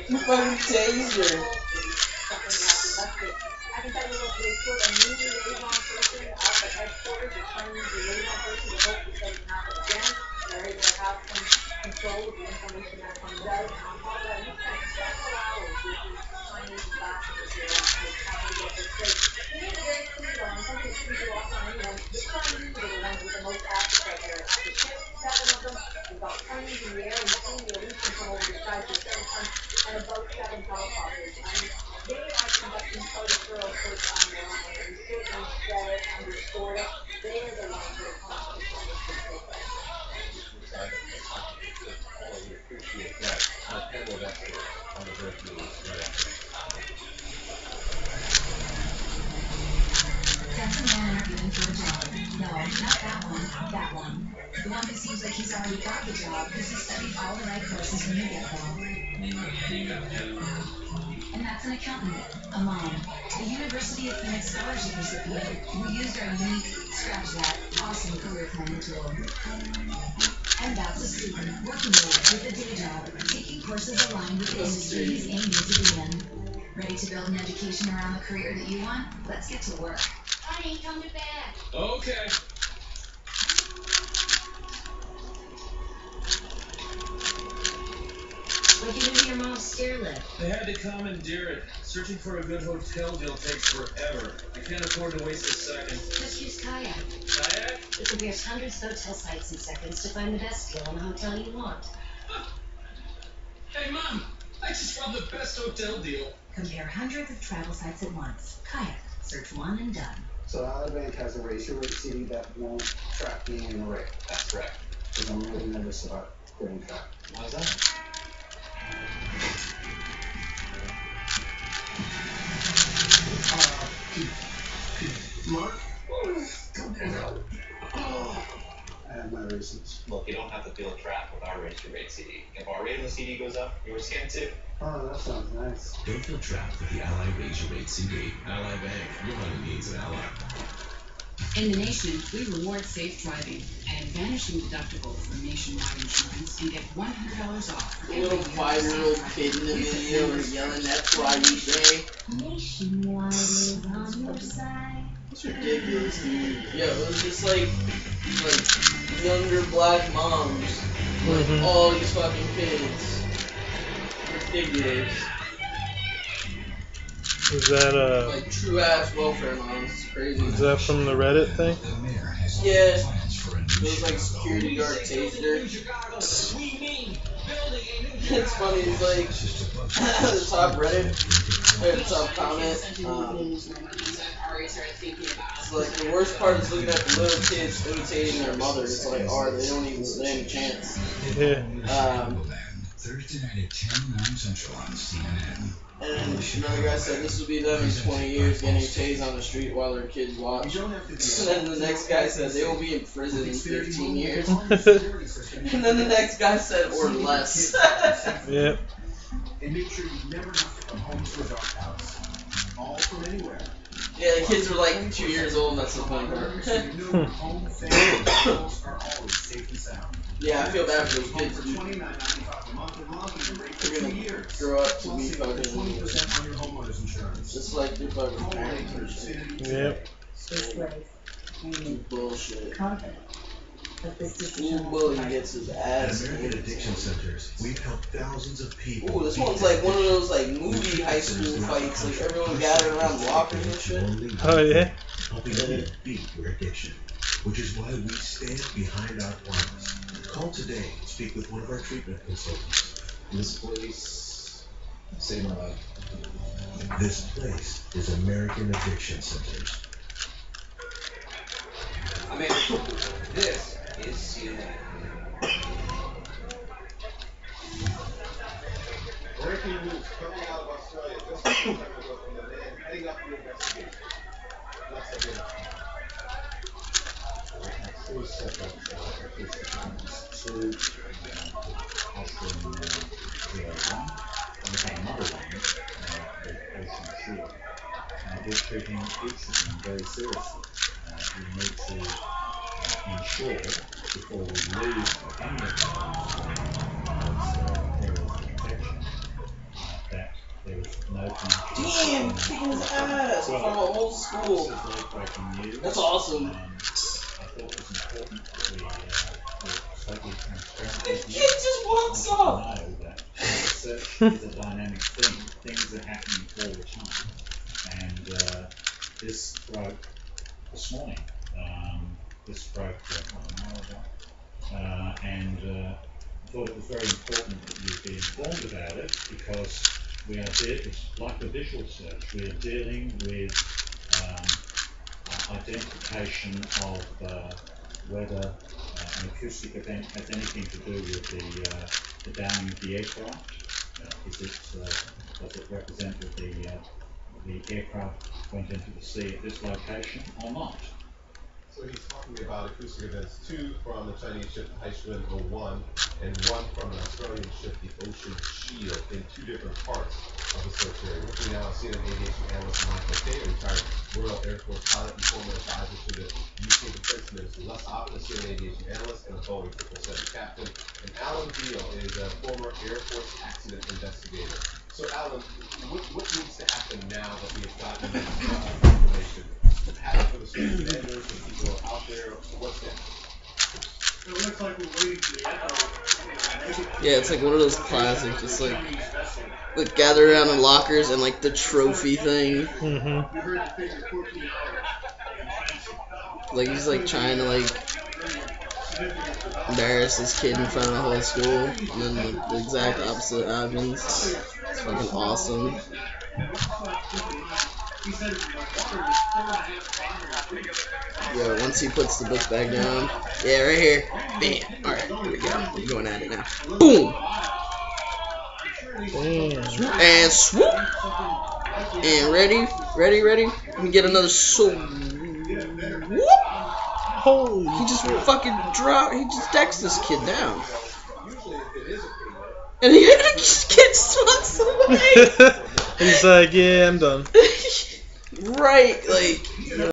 You fucking taser. That's a man interviewing for a job. No, not that one. That one. The one who seems like he's already got the job because he studied all the right courses from the get-go. And that's an accountant, a mom, a University of Phoenix scholarship recipient who used our unique, scratch that, awesome career planning tool. And that's a student working with a day job, taking courses aligned with the industry he's aiming to be in. Ready to build an education around the career that you want? Let's get to work. Honey, come to bed. Okay. What'd you do to your mom's stair lift? They had to commandeer it. Searching for a good hotel deal takes forever. I can't afford to waste a second. Just use Kayak. Kayak? It compares hundreds of hotel sites in seconds to find the best deal on the hotel you want. Hey, Mom! I just found the best hotel deal. Compare hundreds of travel sites at once. Kayak. Search one and done. So Ally Bank has a race your rate CD that won't track being in a rate. That's correct. Because I'm really nervous about getting tracked. Why is that? Mark? I have my reasons. Look, you don't have to feel trapped with our Raise Your Rate CD. If our rate on the CD goes up, yours can too. Oh, that sounds nice. Don't feel trapped with the Ally Raise Your Rate CD. Ally Bank, your money needs an ally. In the nation, we reward safe driving and vanishing deductibles for nationwide insurance and get $100 off for A little 5-year-old kid in the video is yelling, "That's why we say." Nationwide is on your side. It's ridiculous, dude. Yeah, it was just like younger black moms, like all these fucking kids. Ridiculous. Is that Like true ass welfare moms. It's crazy. is that from the Reddit thing? Yeah. It was like security guard tased her. It's funny, it's like the top Reddit, or the top comment, it's like the worst part is looking at the little kids imitating their mother. It's like, they don't even stand a chance. Yeah. Thursday night at 10, 9 Central on CNN. And another guy said this will be them in 20 years getting tased on the street while their kids watch. And then the next guy said they will be in prison in 15 years. And then the next guy said, or less. Yep. And make sure you never have to come home to a dark house. All from anywhere. Yeah, the kids were like 2 years old, that's the funny part. So you know your home, family, and animals are always safe and sound. Yeah, I feel bad for those Home kids. for $29.95 a month and lock in rate for They're 2 gonna years. grow up to be Plus, save up to fucking 20% on your homeowner's insurance. just like their fucking Call parents and 1-800-CITY. shit. Yep. Bullshit. Confident. School bully gets his At ass American kicked. Addiction Centers, we've helped thousands of people. Ooh, this beat one's their like one of those like addiction. movie high school fights, like everyone gathered around lockers and shit. Oh, yeah? Helping you beat your addiction, which is why we stand behind our promise. Call today and speak with one of our treatment consultants. This place saved my life. This place is American Addiction Centers. I mean, this is CNN. Breaking news coming out of Australia just a few time ago from the man heading up the investigation. Let's begin. Three separate participants. Two has been VO1, and we've had another one with patient shield. We're treating each of them very seriously. We need to ensure before we leave any of those areas of protection that there is no connection. Damn, kicking his ass from an old school. This is late-breaking news. That's awesome. I thought it was important that we were totally transparent This with you. kid just walks I up. want you to know that research is a dynamic thing. Things are happening all the time. And this broke this morning. This broke an hour ago. And I thought it was very important that you be informed about it because we are it's like the visual search. We are dealing with identification of whether an acoustic event has anything to do with the downing of the aircraft. Does it represent that the aircraft went into the sea at this location or not? So he's talking about acoustic events, 2 from the Chinese ship the Haishun 01 and 1 from the Australian ship the Ocean Shield in 2 different parts of the search area. With me now is CNN aviation analyst Michael Kay, retired Royal Air Force pilot and former advisor to the UK Defense Minister. Les Oppen, a CNN aviation analyst and a Boeing 777 captain. And Alan Beal is a former Air Force accident investigator. So Alan, what needs to happen now that we have gotten this information? For the street vendors and people out there, what's next? It looks like we're waiting for the echo. Yeah, it's like one of those classic, just like gather around in lockers and like the trophy thing. Mm-hmm. Like he's like trying to like embarrass this kid in front of the whole school, and then the exact opposite happens. It's fucking awesome. Yeah, once he puts the book back down. Yeah, right here. Bam. Alright, here we go. We're going at it now. Boom! Damn. And swoop! And ready? Let me get another swoop. Holy He just fucking dropped. He just decks this kid down. And he kid swats away. He's like, yeah, I'm done. Right, like.